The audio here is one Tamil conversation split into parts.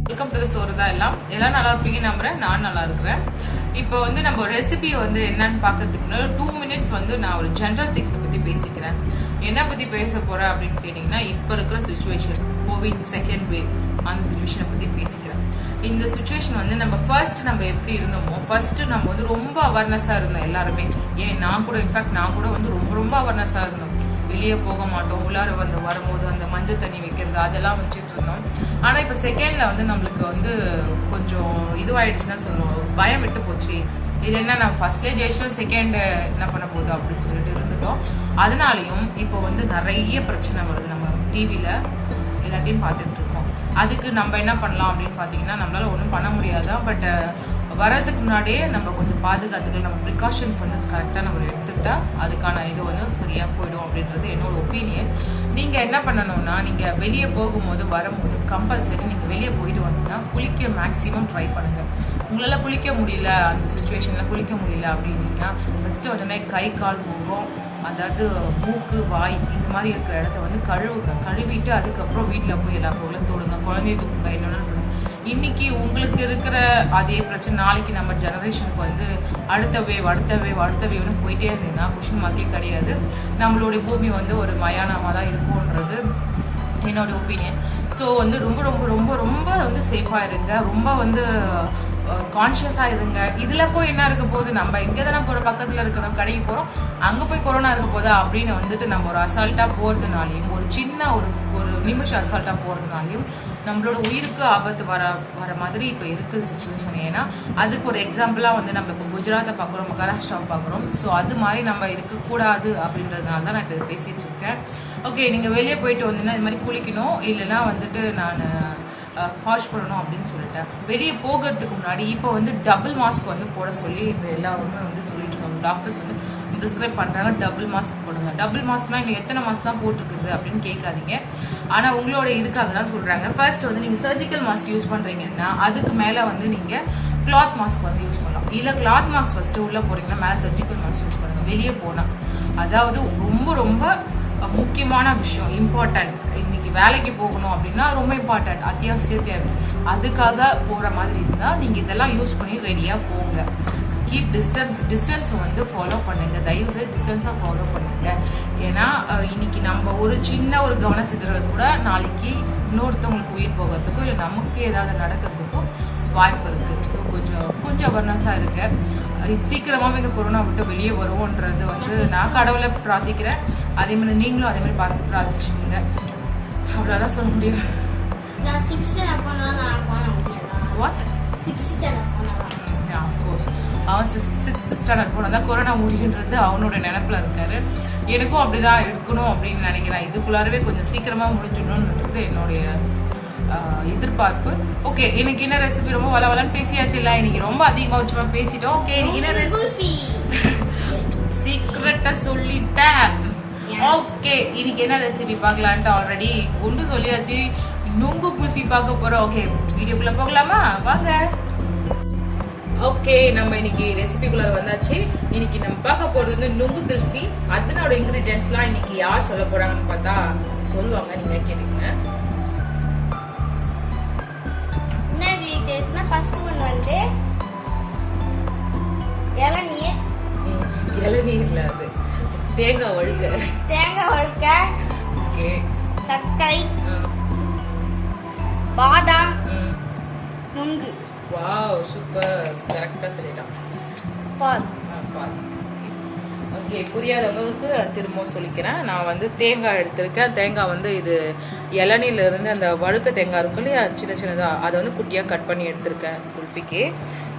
வெல்கம் டு Soru தான் எல்லாம் நல்லா இருப்பீங்க நம்புறேன். நான் நல்லா இருக்கிறேன். இப்போ வந்து நம்ம ரெசிபி வந்து என்னன்னு பார்க்கறதுக்கு முன்னாடி 2 minutes வந்து நான் ஒரு ஜென்ரல் திங்ஸை பத்தி பேசிக்கிறேன். என்ன பத்தி பேச போறேன் அப்படின்னு கேட்டீங்கன்னா, இப்போ இருக்கிற சுச்சுவேஷன் கோவிட் செகண்ட் வேவ் அந்த சுச்சுவேஷனை பத்தி பேசிக்கிறேன். இந்த சுச்சுவேஷன் வந்து நம்ம ஃபர்ஸ்ட் நம்ம எப்படி இருந்தோமோ, ஃபர்ஸ்ட் நம்ம வந்து ரொம்ப அவேர்னஸா இருந்தோம் எல்லாருமே. ஏன் நான் கூட வந்து ரொம்ப அவேர்னஸா இருந்தோம். வெளியே போக மாட்டோம், உள்ளார வரும்போது அந்த மஞ்சள் தண்ணி வைக்கிறது அதெல்லாம் வச்சுட்டு இருந்தோம். ஆனா இப்ப செகண்ட்ல வந்து நம்மளுக்கு வந்து கொஞ்சம் இதுவாயிடுச்சுன்னா சொல்லுவோம், பயம் விட்டு போச்சு. இது என்ன நம்ம ஃபர்ஸ்ட்லேயே ஜெயிச்சோம், செகண்ட் என்ன பண்ண போகுது அப்படின்னு சொல்லிட்டு இருந்துட்டோம். அதனாலையும் இப்போ வந்து நிறைய பிரச்சனை வருது. நம்ம டிவியில எல்லாத்தையும் பார்த்துட்டு இருக்கோம். அதுக்கு நம்ம என்ன பண்ணலாம் அப்படின்னு பார்த்தீங்கன்னா, நம்மளால ஒன்றும் பண்ண முடியாதான். பட் வரதுக்கு முன்னாடியே நம்ம கொஞ்சம் பாதுகாத்துக்கலாம். நம்ம ப்ரிகாஷன்ஸ் வந்து கரெக்டாக நம்ம எடுத்துக்கிட்டா அதுக்கான இது வந்து சரியா போயிடும் அப்படின்றது என்னோட ஒப்பீனியன். நீங்க என்ன பண்ணணும்னா, நீங்க வெளியே போகும்போது வரும்போது கம்பல்சரி நீங்க வெளியே போயிட்டு வந்தீங்கன்னா குளிக்க மேக்ஸிமம் ட்ரை பண்ணுங்க. உங்களால குளிக்க முடியல, அந்த சுச்சுவேஷன்ல குளிக்க முடியல அப்படின்னீங்கன்னா ஃபர்ஸ்ட் உடனே கை கால் முகம், அதாவது மூக்கு வாய் இந்த மாதிரி இருக்கிற இடத்த வந்து கழுவிட்டு அதுக்கப்புறம் வீட்டில் போய் எல்லா பொருளும் தொடுங்க, குழந்தைய தூக்குங்க, என்னென்ன இன்னைக்கு உங்களுக்கு இருக்கிற அதே பிரச்சனை நாளைக்கு நம்ம ஜெனரேஷனுக்கு வந்து அடுத்த வேவ்னு போயிட்டே இருந்தீங்கன்னா கொஷின் மார்க்கே கிடையாது. நம்மளுடைய பூமி வந்து ஒரு மயானமாக தான் இருக்கும்ன்றது என்னோட ஒப்பீனியன். ஸோ வந்து ரொம்ப வந்து சேஃபாக இருங்க, ரொம்ப வந்து கான்ஷியஸாக இருங்க. இதில் போய் என்ன இருக்க போகுது, நம்ம எங்கே தானே போகிற பக்கத்தில் இருக்கிற கடைக்கு போகிறோம், அங்கே போய் கொரோனா இருக்க போதா அப்படின்னு வந்துட்டு நம்ம ஒரு அசால்ட்டாக போகிறதுனாலையும், ஒரு சின்ன ஒரு நிமிஷம் அசால்ட்டாக போகிறதுனாலையும் நம்மளோட உயிருக்கு ஆபத்து வர மாதிரி இப்போ இருக்குது சுச்சுவேஷன். ஏன்னா அதுக்கு ஒரு எக்ஸாம்பிளாக வந்து நம்ம இப்போ குஜராத்தை பார்க்குறோம், மகாராஷ்டிராவை பார்க்குறோம். ஸோ அது மாதிரி நம்ம இருக்கக்கூடாது அப்படின்றதுனால தான் நான் இப்போ பேசிகிட்டு இருக்கேன். ஓகே, நீங்கள் வெளியே போயிட்டு வந்தீங்கன்னா இது மாதிரி குளிக்கணும், இல்லைன்னா வந்துட்டு நான் வாஷ் பண்ணணும் அப்படின்னு சொல்லிட்டேன். வெளியே போகிறதுக்கு முன்னாடி இப்போ வந்து டபுள் மாஸ்க் வந்து போட சொல்லி இப்போ எல்லாருமே வந்து சொல்லிட்டு இருக்காங்க. டாக்டர்ஸ் வந்து ப்ரிஸ்கிரைப் பண்ணுறாங்க, டபுள் மாஸ்க் போடுங்க. டபுள் மாஸ்க்னா நீங்கள் எத்தனை மாஸ்க் தான் போட்டிருக்குது அப்படின்னு கேட்காதீங்க. ஆனால் உங்களோட இதுக்காக தான் சொல்கிறாங்க. ஃபர்ஸ்ட் வந்து நீங்கள் சர்ஜிக்கல் மாஸ்க் யூஸ் பண்ணுறீங்கன்னா அதுக்கு மேலே வந்து நீங்கள் கிளாத் மாஸ்க் வந்து யூஸ் பண்ணலாம். இல்லை கிளாத் மாஸ்க் ஃபர்ஸ்ட்டு உள்ளே போகிறீங்கன்னா மேலே சர்ஜிக்கல் மாஸ்க் யூஸ் பண்ணுங்கள் வெளியே போனால். அதாவது ரொம்ப முக்கியமான விஷயம், இம்பார்ட்டன்ட். இன்னைக்கு வேலைக்கு போகணும் அப்படின்னா ரொம்ப இம்பார்ட்டன்ட், அத்தியாவசிய தேவை. அதுக்காக போகிற மாதிரி இருந்தால் நீங்கள் இதெல்லாம் யூஸ் பண்ணி ரெடியாக போங்க. கீப் டிஸ்டன்ஸ் வந்து ஃபாலோ பண்ணுங்க. தயவு செய்து டிஸ்டன்ஸாக ஃபாலோ பண்ணுங்க. ஏன்னா இன்னைக்கு நம்ம ஒரு சின்ன ஒரு கவன சிதறல் கூட நாளைக்கு இன்னொருத்தவங்களுக்கு உயிர் போகிறதுக்கும் இல்லை நமக்கு ஏதாவது நடக்கிறதுக்கும் வாய்ப்பு இருக்கு. ஸோ கொஞ்சம் அவேர்னஸாக இருக்க. சீக்கிரமாக இந்த கொரோனா விட்டு வெளியே வருவோன்றது வந்து நான் கடவுளை பிரார்த்திக்கிறேன். அதே மாதிரி நீங்களும் அதே மாதிரி பார்த்து பிரார்த்திச்சுங்க. அவ்வளோதான் சொல்ல முடியும். அவன் 6th ஸ்டாண்டர்ட் போனதான் கொரோனா முடியுன்றது அவனோட நினைப்புல இருக்காரு. எனக்கும் அப்படிதான் இருக்கணும் அப்படின்னு நினைக்கிறேன். இதுக்குள்ளாரவே கொஞ்சம் சீக்கிரமா முடிஞ்சிடணும்ன்றது என்னுடைய எதிர்பார்ப்பு. ஓகே, இன்னைக்கு என்ன ரெசிபி ரொம்ப வளவலன்னு பேசியாச்சு இல்ல, இன்னைக்கு ரொம்ப அதிகமா வச்சுமா பேசிட்டோம். ஓகே, இன்னைக்கு என்ன ரெசிபி சீக்ரெட்டா சொல்லிட்டேன். ஓகே, இன்னைக்கு என்ன ரெசிபி பார்க்கலான்ட்டு ஆல்ரெடி குண்டு சொல்லியாச்சு. நுங்கு குல்ஃபி பார்க்க போறோம். ஓகே, வீடியோக்குள்ள போகலாமா? வாங்க. ஓகே, நம்ம இன்னைக்கு ரெசிபிக்குள்ள வந்தாச்சு. இன்னைக்கு நம்ம பார்க்க போறது வந்து நுங்கு குல்ஃபி. அதனோட இன்கிரீடியன்ட்ஸ்லாம் இன்னைக்கு யார் சொல்ல போறாங்கன்னு பார்த்தா சொல்லுவாங்க, நீங்க கேளுங்க. ஃபர்ஸ்ட் ஒன் வந்து இளநீர்ல அது தேங்காய் வழுக்க, ஓகே, சர்க்கரை, பாதாம், நுங்கு. வாவ், சூப்பர், கரெக்டா சொல்லிட்டான். பால். ஓகே, புரியாதவங்களுக்கு திரும்ப சொல்லிக்கிறேன். நான் வந்து தேங்காய் எடுத்திருக்கேன். தேங்காய் வந்து இது இளநீர்ல இருந்து அந்த வழுக்க தேங்காய் இருக்கும் இல்லையா, சின்னதா, அதை வந்து குட்டியாக கட் பண்ணி எடுத்திருக்கேன் குல்ஃபிக்கு.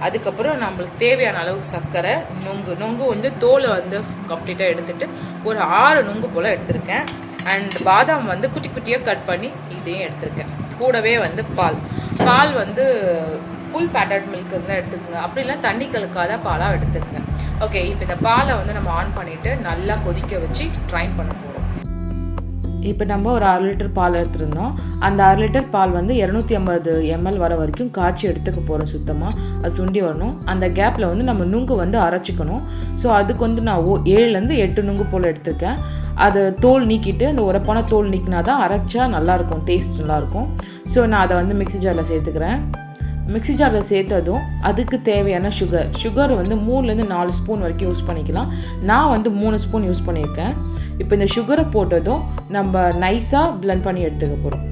அதுக்கப்புறம் நம்மளுக்கு தேவையான அளவுக்கு சர்க்கரை, நுங்கு வந்து தோலை வந்து கம்ப்ளீட்டாக எடுத்துட்டு ஒரு 6 நுங்கு போல் எடுத்திருக்கேன். அண்ட் பாதாம் வந்து குட்டியாக கட் பண்ணி இதையும் எடுத்திருக்கேன். கூடவே வந்து பால் வந்து ஃபுல் ஃபேட்டட் மில்க் இருந்தால் எடுத்துக்கோங்க. அப்படி இல்லை தண்ணி கலக்காத பாலாக எடுத்துக்கோங்க. ஓகே, இப்போ இந்த பாலை வந்து நம்ம ஆன் பண்ணிவிட்டு நல்லா கொதிக்க வச்சு ட்ரைன் பண்ண போகிறோம். இப்போ நம்ம ஒரு 1/2 லிட்டர் பால் எடுத்துருந்தோம். அந்த 1/2 லிட்டர் பால் வந்து 250 ml வர வரைக்கும் காய்ச்சி எடுத்துக்க போகிறோம். சுத்தமாக அது சுண்டி வரணும். அந்த கேப்பில் வந்து நம்ம நுங்கு வந்து அரைச்சிக்கணும். ஸோ அதுக்கு வந்து நான் 7லேருந்து 8 நுங்கு போல் எடுத்துருக்கேன். அது தோல் நீக்கிட்டு அந்த உரப்பான தோல் நீக்கினா தான் அரைச்சா நல்லாயிருக்கும், டேஸ்ட் நல்லாயிருக்கும். ஸோ நான் அதை வந்து மிக்ஸி ஜாரில் சேர்த்துக்கிறேன். மிக்ஸி ஜாரில் சேர்த்ததும் அதுக்கு தேவையான சுகர் வந்து 3லேருந்து 4 ஸ்பூன் வரைக்கும் யூஸ் பண்ணிக்கலாம். நான் வந்து 3 ஸ்பூன் யூஸ் பண்ணியிருக்கேன். இப்போ இந்த சுகரை போட்டதும் நம்ம நைஸாக பிளெண்ட் பண்ணி எடுத்துக்க போகிறோம்.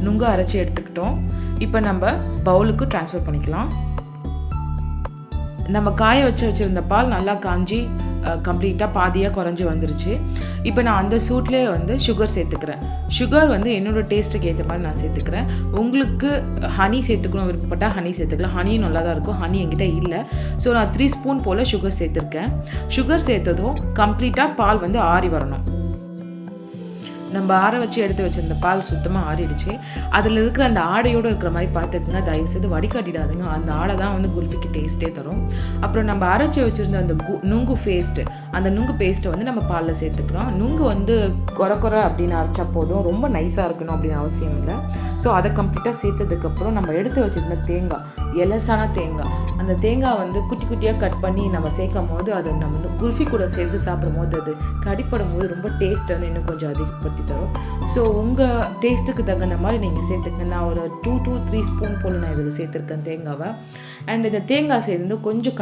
நுங்கு அரைச்சி எடுத்துக்கிட்டோம். இப்போ நம்ம பவுலுக்கு ட்ரான்ஸ்ஃபர் பண்ணிக்கலாம். நம்ம காய வச்சுருந்த பால் நல்லா காஞ்சி கம்ப்ளீட்டாக பாதியாக குறைஞ்சி வந்துருச்சு. இப்போ நான் அந்த சூட்லேயே வந்து சுகர் சேர்த்துக்கிறேன். சுகர் வந்து என்னோடய டேஸ்ட்டுக்கு ஏற்ற மாதிரி நான் சேர்த்துக்கிறேன். உங்களுக்கு ஹனி சேர்த்துக்கணும் விருப்பப்பட்டால் ஹனி சேர்த்துக்கலாம். ஹனியும் நல்லா தான் இருக்கும். ஹனி என்கிட்ட இல்லை. ஸோ நான் 3 ஸ்பூன் போல் சுகர் சேர்த்துருக்கேன். சுகர் சேர்த்ததும் கம்ப்ளீட்டாக பால் வந்து ஆறி வரணும். நம்ம ஆற வச்சு எடுத்து வச்சிருந்த பால் சுத்தமாக ஆறிடுச்சு. அதில் இருக்கிற அந்த ஆடையோடு இருக்கிற மாதிரி பார்த்துக்குங்க. தயவுசெய்து வடிகட்டிடாதுங்க. அந்த ஆடை தான் வந்து குல்ஃபிக்கு டேஸ்ட்டே தரும். அப்புறம் நம்ம அரைச்சி வச்சுருந்த அந்த நுங்கு பேஸ்ட்டை வந்து நம்ம பாலில் சேர்த்துக்கிறோம். நுங்கு வந்து குறை அப்படின்னு அரைச்சா போதும், ரொம்ப நைஸாக இருக்கணும் அப்படின்னு அவசியம் இல்லை. ஸோ அதை கம்ப்ளீட்டாக சேர்த்ததுக்கப்புறம் நம்ம எடுத்து வச்சுருந்த தேங்காய், எலசான தேங்காய், அந்த தேங்காய் வந்து குட்டி குட்டியாக கட் பண்ணி நம்ம சேர்க்கும் போது அது நம்ம குல்ஃபி கூட சேர்த்து சாப்பிடும் போது அது கடிப்படும் போது ரொம்ப டேஸ்ட் வந்து இன்னும் கொஞ்சம் அதிகப்படுத்தி தரும். ஸோ உங்கள் டேஸ்ட்டுக்கு தகுந்த மாதிரி நீங்கள் சேர்த்துக்கங்க. நான் ஒரு 2 to 3 ஸ்பூன் போல் நான் இதில் சேர்த்துருக்கேன் தேங்காவை. அண்ட் இந்த தேங்காய் சேர்ந்து கொஞ்சம்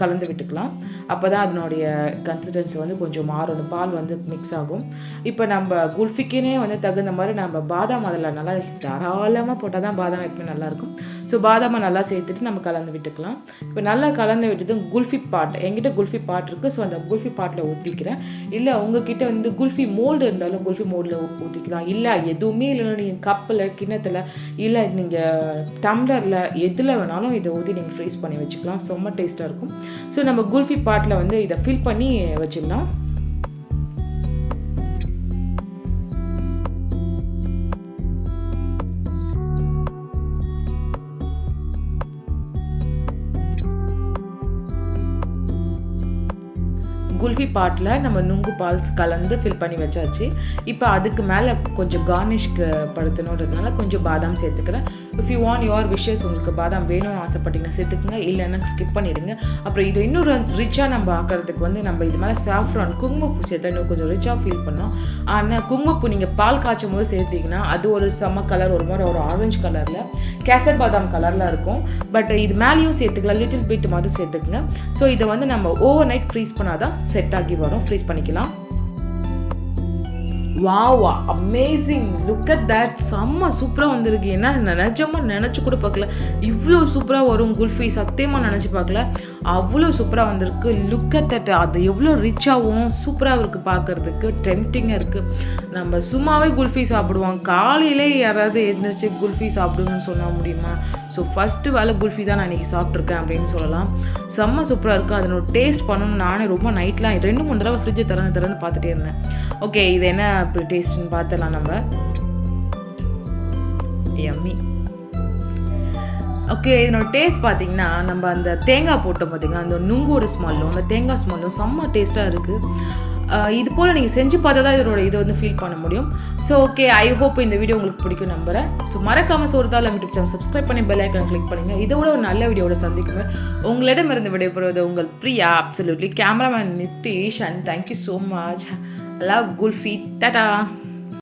கலந்து விட்டுக்கலாம். அப்போ தான் அதனுடைய கன்சிஸ்டன்சி வந்து கொஞ்சம் மாறும், அந்த பால் வந்து மிக்ஸ் ஆகும். இப்போ நம்ம குல்ஃபிக்குனே வந்து தகுந்த மாதிரி நம்ம பாதாம் அதில் நல்லா தாராளமாக போட்டால் தான் பாதாம் எப்பவுமே நல்லாயிருக்கும். ஸோ பாதாமை நல்லா சேர்த்துட்டு நம்ம கலந்து விட்டுக்கலாம். இப்போ நல்லா கலந்து விட்டுட்டு குல்ஃபி பாட், என்கிட்ட குல்ஃபி பாட் இருக்குது. ஸோ அந்த குல்ஃபி பாட்டில் ஊற்றிக்கிறேன். இல்லை உங்ககிட்ட வந்து குல்ஃபி மோல்டு இருந்தாலும் குல்ஃபி மோல்டில் ஊற்றிக்கலாம். இல்லை எதுவுமே இல்லைன்னா நீங்கள் கப்பில், கிண்ணத்தில், இல்லை நீங்கள் டம்ளரில் எதில் வேணாலும் இதை ஊற்றி நீங்கள் ஃப்ரீஸ் பண்ணி வச்சுக்கலாம். செம்ம டேஸ்ட்டாக இருக்கும். ஸோ நம்ம குல்ஃபி பாட்டில் வந்து இதை ஃபில் பண்ணி வச்சிடலாம். குல்ஃபி பாட்டில் நம்ம நுங்கு பால்ஸ் கலந்து ஃபில் பண்ணி வச்சாச்சு. இப்போ அதுக்கு மேலே கொஞ்சம் கார்னிஷ்க்கு படுத்தணுன்றதுனால கொஞ்சம் பாதாம் சேர்த்துக்கிறேன். If you want your wishes, உங்களுக்கு பாதாம் வேணும்னு ஆசைப்பட்டீங்கன்னா சேர்த்துக்குங்க, இல்லைன்னா ஸ்கிப் பண்ணிவிடுங்க. அப்புறம் இது இன்னொரு ரிச்சாக நம்ம ஆக்கிறதுக்கு வந்து நம்ம இது மேலே சாஃப்ரான் குங்குமப்பூ சேர்த்தா இன்னும் கொஞ்சம் ரிச்சாக ஃபீல் பண்ணோம். ஆனால் குங்குமப்பூ நீங்கள் பால் காய்ச்சும் போது சேர்த்திங்கன்னா அது ஒரு செம்ம கலர், ஒரு மாதிரி ஒரு ஆரஞ்சு கலரில் கேசர் பாதாம் கலரில் இருக்கும். பட் இது மேலேயும் சேர்த்துக்கலாம், லிட்டில் பிட் மாதிரி சேர்த்துக்குங்க. ஸோ இதை வந்து நம்ம ஓவர் நைட் ஃப்ரீஸ் பண்ணாதான் செட் ஆகி வரும். ஃப்ரீஸ் பண்ணிக்கலாம். வாவா, அமேசிங், லுக் அட் தட், செம்ம சூப்பராக வந்திருக்கு. ஏன்னா நிஜமாக நினச்சி கூட பார்க்கல இவ்வளோ சூப்பராக வரும் குல்ஃபி, சத்தியமாக நினச்சி பார்க்கல. அவ்வளோ சூப்பராக வந்திருக்கு. லுக் அட் தட், அது எவ்வளோ ரிச்சாகவும் சூப்பராக இருக்குது, பார்க்குறதுக்கு டெம்ப்டிங்காக இருக்குது. நம்ம சும்மாவே குல்ஃபி சாப்பிடுவோம், காலையிலே யாராவது எழுந்திரிச்சு குல்ஃபி சாப்பிடுங்கன்னு சொல்ல முடியுமா? ஸோ ஃபஸ்ட்டு வேலை குல்ஃபி தான் நான் இன்றைக்கி சாப்பிட்ருக்கேன் அப்படின்னு சொல்லலாம். செம்ம சூப்பராக இருக்குது. அதனோட டேஸ்ட் பண்ணணும். நானே ரொம்ப நைட்லாம் 2-3 தடவை ஃப்ரிட்ஜை திறந்து பார்த்துட்டே இருந்தேன். ஓகே, இது என்ன அப்படி டேஸ்ட்னு பார்த்துலாம் நம்ம. யம்மி. ஓகே, இதனோட டேஸ்ட் பார்த்தீங்கன்னா நம்ம அந்த தேங்காய் போட்டோம் பார்த்தீங்கன்னா அந்த நுங்கோட ஸ்மெல்லும் அந்த தேங்காய் ஸ்மெல்லும் செம்ம டேஸ்ட்டாக இருக்குது. இது போல் நீங்கள் செஞ்சு பார்த்தா தான் இதை வந்து ஃபீல் பண்ண முடியும். ஸோ ஓகே, ஐ ஹோப் இந்த வீடியோ உங்களுக்கு பிடிக்கும் நம்புறேன். ஸோ மறக்காமல் சோறுதால் யூடியூப் சேனல் சப்ஸ்கிரைப் பண்ணி பெல் ஐக்கான் கிளிக் பண்ணுங்கள். இதோட ஒரு நல்ல வீடியோட சந்திக்குமே உங்களிடமிருந்து விடைபெறுவது உங்கள் Priya, absolutely cameraman Nitish, and thank you so much. Love kulfi. Tata.